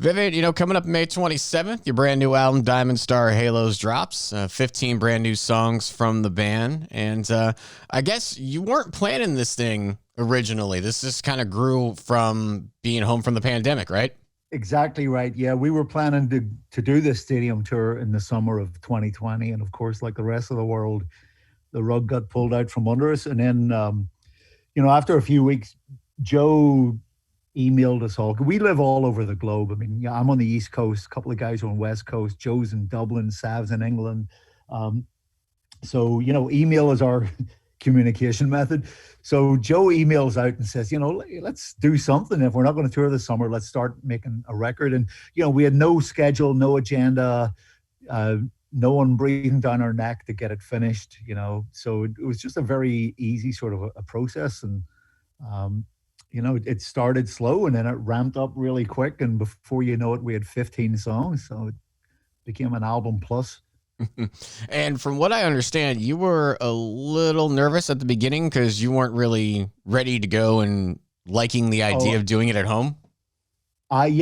Vivid, coming up May 27th, your brand new album, Diamond Star Halos, drops. 15 brand new songs from the band. And I guess you weren't planning this thing originally. This just kind of grew from being home from the pandemic, right? Exactly right. Yeah, we were planning to do this stadium tour in the summer of 2020, and of course, like the rest of the world, the rug got pulled out from under us. And then, after a few weeks, Joe emailed us all. We live all over the globe. I mean, yeah, I'm on the East Coast. A couple of guys are on West Coast. Joe's in Dublin. Sav's in England. Um, so email is our communication method. So Joe emails out and says, let's do something. If we're not going to tour this summer, let's start making a record. And we had no schedule, no agenda, uh, no one breathing down our neck to get it finished. So it was just a very easy sort of a process. And um, it started slow and then it ramped up really quick. And before you know it, we had 15 songs. So it became an album plus. And from what I understand, you were a little nervous at the beginning because you weren't really ready to go and liking the idea Oh, of doing it at home. I'm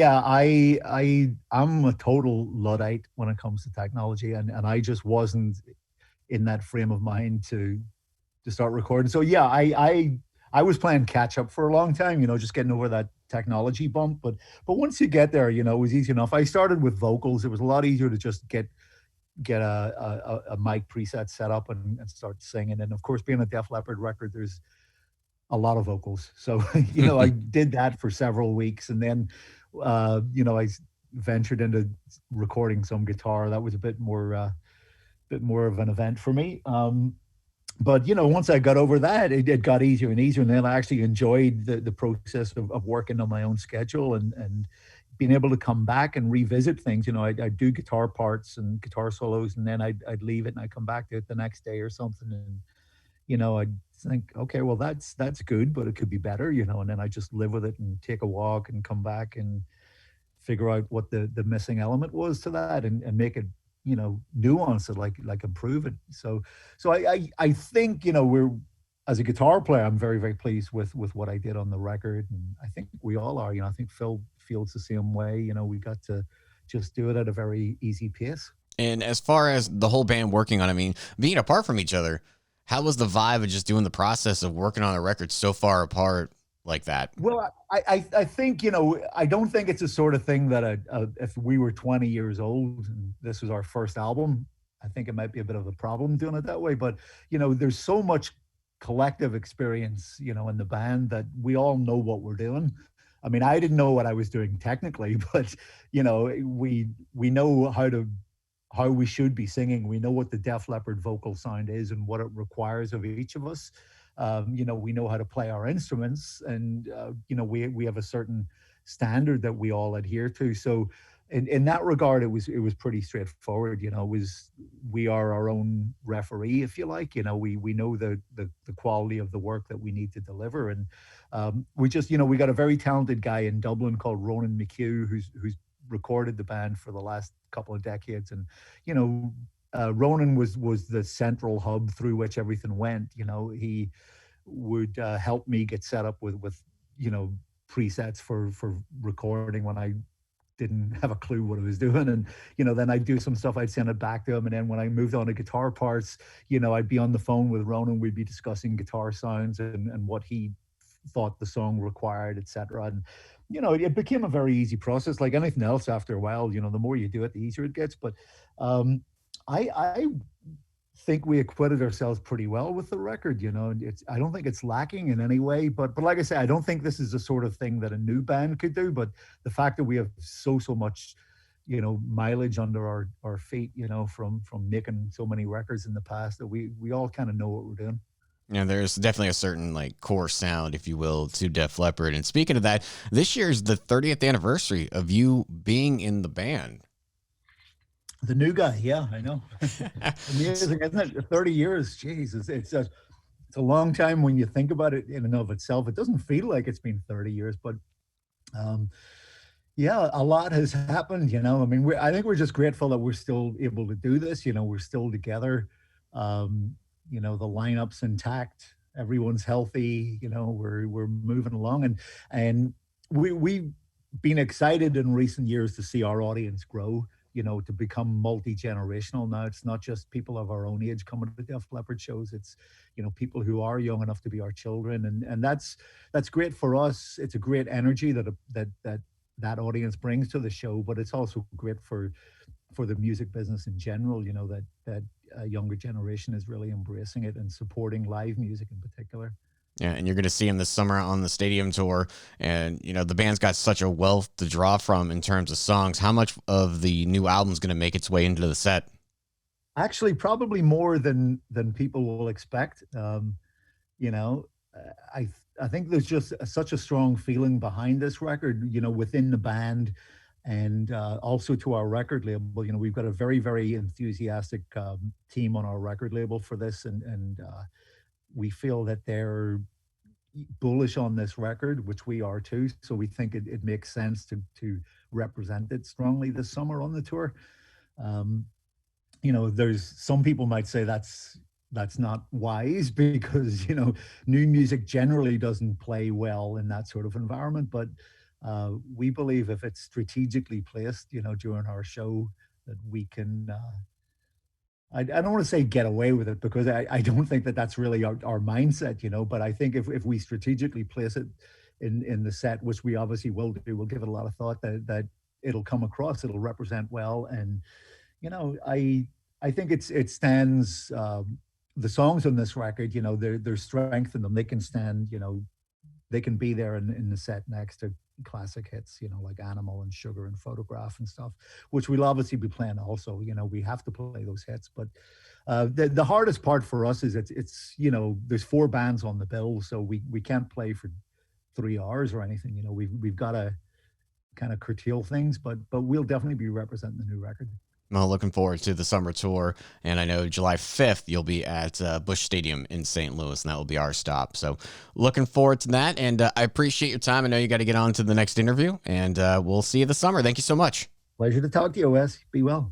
a total Luddite when it comes to technology, and I just wasn't in that frame of mind to start recording. So yeah, I was playing catch up for a long time, just getting over that technology bump. But once you get there, it was easy enough. I started with vocals. It was a lot easier to just get a mic preset set up and start singing. And of course, being a Def Leppard record, there's a lot of vocals. So, I did that for several weeks. And then, I ventured into recording some guitar. That was a bit more of an event for me. But once I got over that, it got easier and easier. And then I actually enjoyed the process of working on my own schedule and being able to come back and revisit things. I'd do guitar parts and guitar solos, and then I'd leave it and I'd come back to it the next day or something. And, I'd think, okay, well, that's good, but it could be better, and then I just live with it and take a walk and come back and figure out what the missing element was to that and make it, nuance it, like improve it. So I think, we're, as a guitar player, I'm very, very pleased with what I did on the record. And I think we all are. I think Phil feels the same way. We got to just do it at a very easy pace. And as far as the whole band working on, I mean, being apart from each other, how was the vibe of just doing the process of working on a record so far apart like that? Well, I think, I don't think it's the sort of thing that if we were 20 years old and this was our first album, I think it might be a bit of a problem doing it that way. But, there's so much collective experience, in the band that we all know what we're doing. I mean, I didn't know what I was doing technically, but, we know how we should be singing. We know what the Def Leppard vocal sound is and what it requires of each of us. We know how to play our instruments, and we have a certain standard that we all adhere to. So, in that regard, it was pretty straightforward. We are our own referee, if you like. We know the quality of the work that we need to deliver, and we just we got a very talented guy in Dublin called Ronan McHugh, who's recorded the band for the last couple of decades. And Ronan was the central hub through which everything went. He would help me get set up with presets for recording when I didn't have a clue what I was doing. And then I'd do some stuff, I'd send it back to him. And then when I moved on to guitar parts, I'd be on the phone with Ronan. We'd be discussing guitar sounds and what he thought the song required, etc. And it became a very easy process, like anything else. After a while, the more you do it, the easier it gets. But I think we acquitted ourselves pretty well with the record. I don't think it's lacking in any way. But like I say, I don't think this is the sort of thing that a new band could do. But the fact that we have so much mileage under our feet, from making so many records in the past, that we all kind of know what we're doing. Yeah, there's definitely a certain like core sound, if you will, to Def Leppard. And speaking of that, this year's the 30th anniversary of you being in the band. The new guy, yeah, I know. Amazing, isn't it? 30 years, jeez, it's a long time when you think about it in and of itself. It doesn't feel like it's been 30 years, but um, yeah, a lot has happened. I mean, I think we're just grateful that we're still able to do this. We're still together. Um, the lineup's intact. Everyone's healthy. We're moving along, and we been excited in recent years to see our audience grow, to become multi-generational. Now it's not just people of our own age coming to Def Leppard shows. It's, people who are young enough to be our children. And that's great for us. It's a great energy that audience brings to the show, but it's also great for the music business in general, that a younger generation is really embracing it and supporting live music in particular. Yeah, and you're going to see him this summer on the stadium tour. And, the band's got such a wealth to draw from in terms of songs. How much of the new album's going to make its way into the set? Actually, probably more than people will expect. You know, I think there's just such a strong feeling behind this record, within the band, and also to our record label. We've got a very, very enthusiastic team on our record label for this, and we feel that they're bullish on this record, which we are too. So we think it makes sense to represent it strongly this summer on the tour. Um, there's some people might say that's not wise because new music generally doesn't play well in that sort of environment. But we believe if it's strategically placed, during our show, that we can. I don't want to say get away with it because I don't think that that's really our mindset, but I think if we strategically place it in the set, which we obviously will do, we'll give it a lot of thought that it'll come across, it'll represent well. And, I think it stands, the songs on this record, there's strength in them. They can stand, they can be there in the set next to classic hits, like Animal and Sugar and Photograph and stuff, which we'll obviously be playing also. We have to play those hits. But the hardest part for us is it's there's 4 bands on the bill, so we can't play for 3 hours or anything. We've got to kind of curtail things, but we'll definitely be representing the new record. Well, looking forward to the summer tour. And I know July 5th, you'll be at Busch Stadium in St. Louis, and that will be our stop. So looking forward to that. And I appreciate your time. I know you got to get on to the next interview, and we'll see you this summer. Thank you so much. Pleasure to talk to you, Wes. Be well.